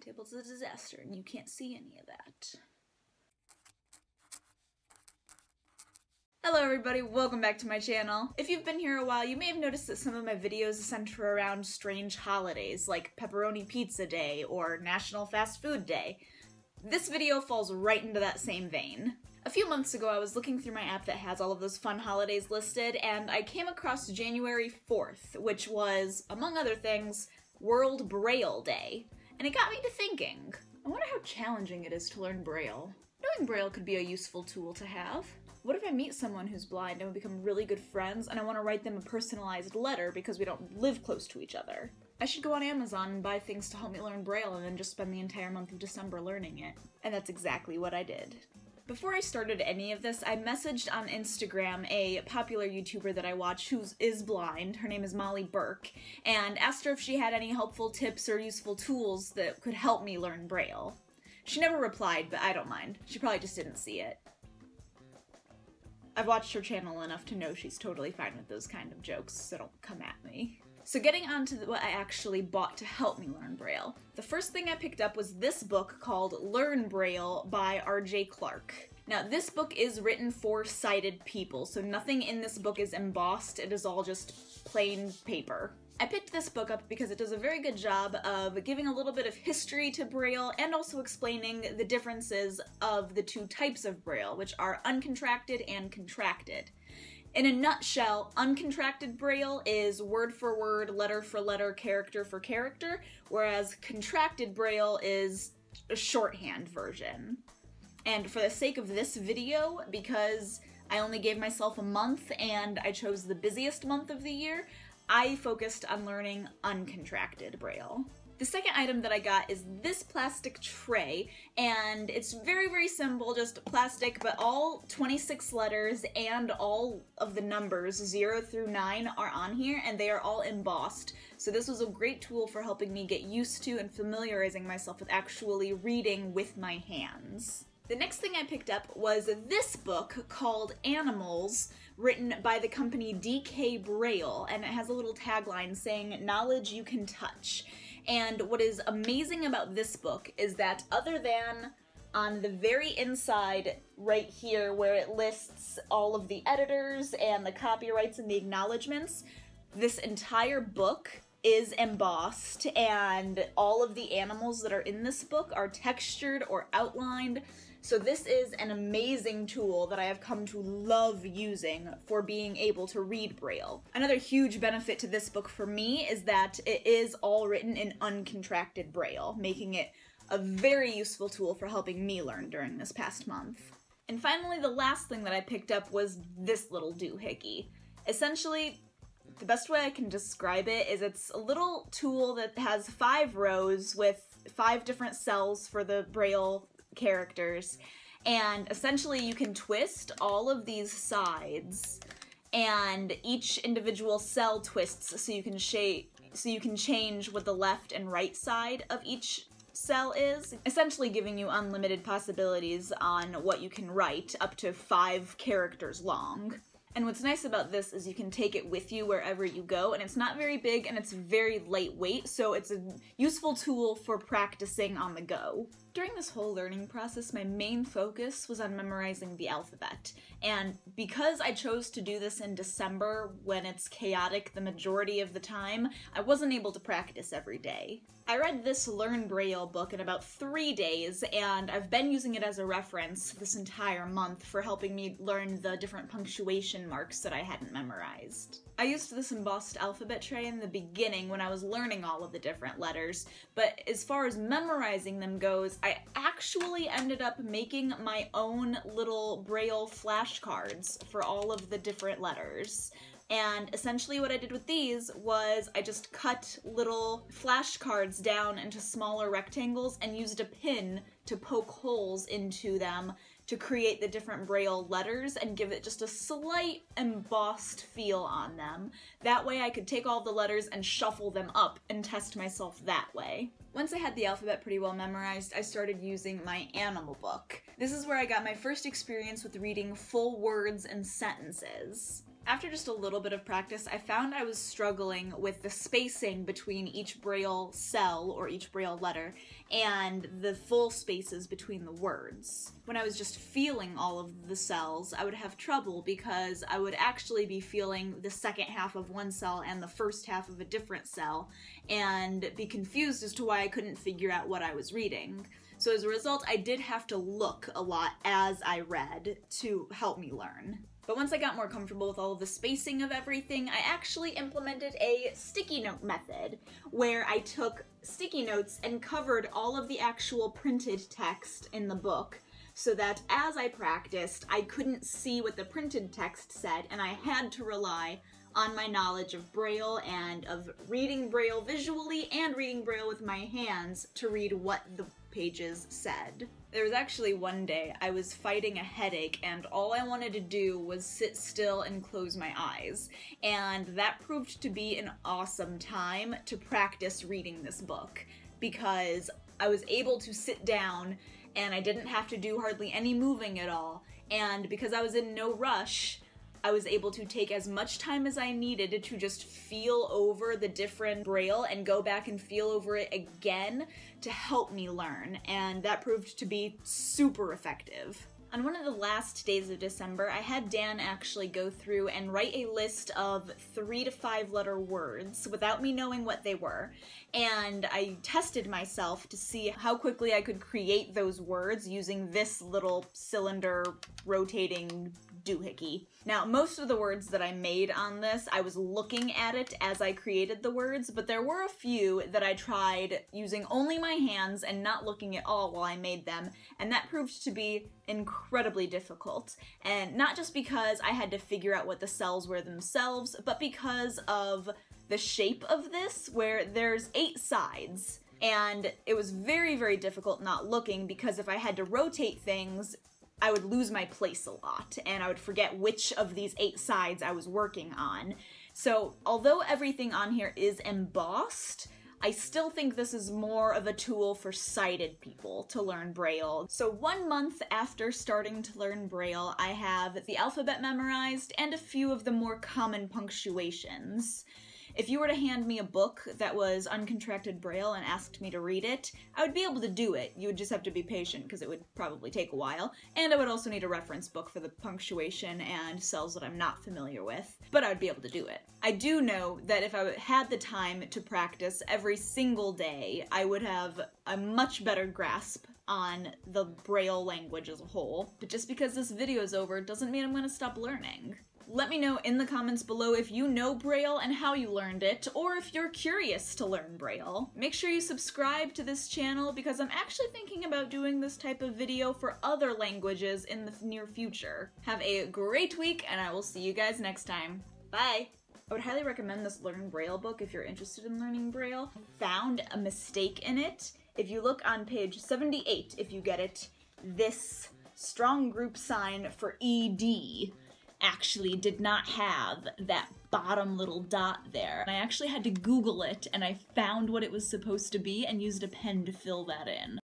table's a disaster and you can't see any of that. Hello everybody, welcome back to my channel. If you've been here a while, you may have noticed that some of my videos center around strange holidays like Pepperoni Pizza Day or National Fast Food Day. This video falls right into that same vein. A few months ago I was looking through my app that has all of those fun holidays listed, and I came across January 4th, which was, among other things, World Braille Day. And it got me to thinking, I wonder how challenging it is to learn Braille. Knowing Braille could be a useful tool to have. What if I meet someone who's blind and we become really good friends and I want to write them a personalized letter because we don't live close to each other? I should go on Amazon and buy things to help me learn Braille and then just spend the entire month of December learning it. And that's exactly what I did. Before I started any of this, I messaged on Instagram a popular YouTuber that I watch who is blind, her name is Molly Burke, and asked her if she had any helpful tips or useful tools that could help me learn Braille. She never replied, but I don't mind. She probably just didn't see it. I've watched her channel enough to know she's totally fine with those kind of jokes, so don't come at me. So getting on to what I actually bought to help me learn Braille. The first thing I picked up was this book called Learn Braille by R.J. Clark. Now this book is written for sighted people, so nothing in this book is embossed, it is all just plain paper. I picked this book up because it does a very good job of giving a little bit of history to Braille and also explaining the differences of the two types of Braille, which are uncontracted and contracted. In a nutshell, uncontracted Braille is word for word, letter for letter, character for character, whereas contracted Braille is a shorthand version. And for the sake of this video, because I only gave myself a month and I chose the busiest month of the year, I focused on learning uncontracted Braille. The second item that I got is this plastic tray, and it's very, very simple, just plastic, but all 26 letters and all of the numbers 0 through 9 are on here, and they are all embossed. So this was a great tool for helping me get used to and familiarizing myself with actually reading with my hands. The next thing I picked up was this book called Animals, written by the company DK Braille, and it has a little tagline saying, "Knowledge you can touch." And what is amazing about this book is that other than on the very inside right here where it lists all of the editors and the copyrights and the acknowledgements, this entire book is embossed, and all of the animals that are in this book are textured or outlined. So this is an amazing tool that I have come to love using for being able to read Braille. Another huge benefit to this book for me is that it is all written in uncontracted Braille, making it a very useful tool for helping me learn during this past month. And finally, the last thing that I picked up was this little doohickey. Essentially, the best way I can describe it is it's a little tool that has 5 rows with 5 different cells for the Braille characters, and essentially you can twist all of these sides, and each individual cell twists so you can change what the left and right side of each cell is, essentially giving you unlimited possibilities on what you can write, up to 5 characters long. And what's nice about this is you can take it with you wherever you go, and it's not very big and it's very lightweight, so it's a useful tool for practicing on the go. During this whole learning process, my main focus was on memorizing the alphabet, and because I chose to do this in December when it's chaotic the majority of the time, I wasn't able to practice every day. I read this Learn Braille book in about 3 days, and I've been using it as a reference this entire month for helping me learn the different punctuation marks that I hadn't memorized. I used this embossed alphabet tray in the beginning when I was learning all of the different letters, but as far as memorizing them goes, I actually ended up making my own little Braille flashcards for all of the different letters. And essentially what I did with these was I just cut little flashcards down into smaller rectangles and used a pin to poke holes into them to create the different Braille letters and give it just a slight embossed feel on them. That way I could take all the letters and shuffle them up and test myself that way. Once I had the alphabet pretty well memorized, I started using my animal book. This is where I got my first experience with reading full words and sentences. After just a little bit of practice, I found I was struggling with the spacing between each Braille cell or each Braille letter and the full spaces between the words. When I was just feeling all of the cells, I would have trouble because I would actually be feeling the second half of one cell and the first half of a different cell and be confused as to why I couldn't figure out what I was reading. So as a result, I did have to look a lot as I read to help me learn. But once I got more comfortable with all of the spacing of everything, I actually implemented a sticky note method, where I took sticky notes and covered all of the actual printed text in the book, so that as I practiced, I couldn't see what the printed text said, and I had to rely on my knowledge of Braille and of reading Braille visually and reading Braille with my hands to read what the pages said. There was actually one day I was fighting a headache and all I wanted to do was sit still and close my eyes, and that proved to be an awesome time to practice reading this book because I was able to sit down and I didn't have to do hardly any moving at all, and because I was in no rush, I was able to take as much time as I needed to just feel over the different Braille and go back and feel over it again to help me learn, and that proved to be super effective. On one of the last days of December, I had Dan actually go through and write a list of 3 to 5 letter words without me knowing what they were, and I tested myself to see how quickly I could create those words using this little cylinder rotating doohickey. Now, most of the words that I made on this, I was looking at it as I created the words, but there were a few that I tried using only my hands and not looking at all while I made them, and that proved to be incredibly difficult. And not just because I had to figure out what the cells were themselves, but because of the shape of this, where there's 8 sides. And it was very, very difficult not looking because if I had to rotate things, I would lose my place a lot, and I would forget which of these 8 sides I was working on. So, although everything on here is embossed, I still think this is more of a tool for sighted people to learn Braille. So 1 month after starting to learn Braille, I have the alphabet memorized and a few of the more common punctuations. If you were to hand me a book that was uncontracted Braille and asked me to read it, I would be able to do it. You would just have to be patient because it would probably take a while, and I would also need a reference book for the punctuation and cells that I'm not familiar with, but I would be able to do it. I do know that if I had the time to practice every single day, I would have a much better grasp on the Braille language as a whole, but just because this video is over doesn't mean I'm going to stop learning. Let me know in the comments below if you know Braille and how you learned it, or if you're curious to learn Braille. Make sure you subscribe to this channel because I'm actually thinking about doing this type of video for other languages in the near future. Have a great week, and I will see you guys next time. Bye! I would highly recommend this Learn Braille book if you're interested in learning Braille. Found a mistake in it. If you look on page 78, if you get it, this strong group sign for ED actually did not have that bottom little dot there. I actually had to Google it, and I found what it was supposed to be and used a pen to fill that in.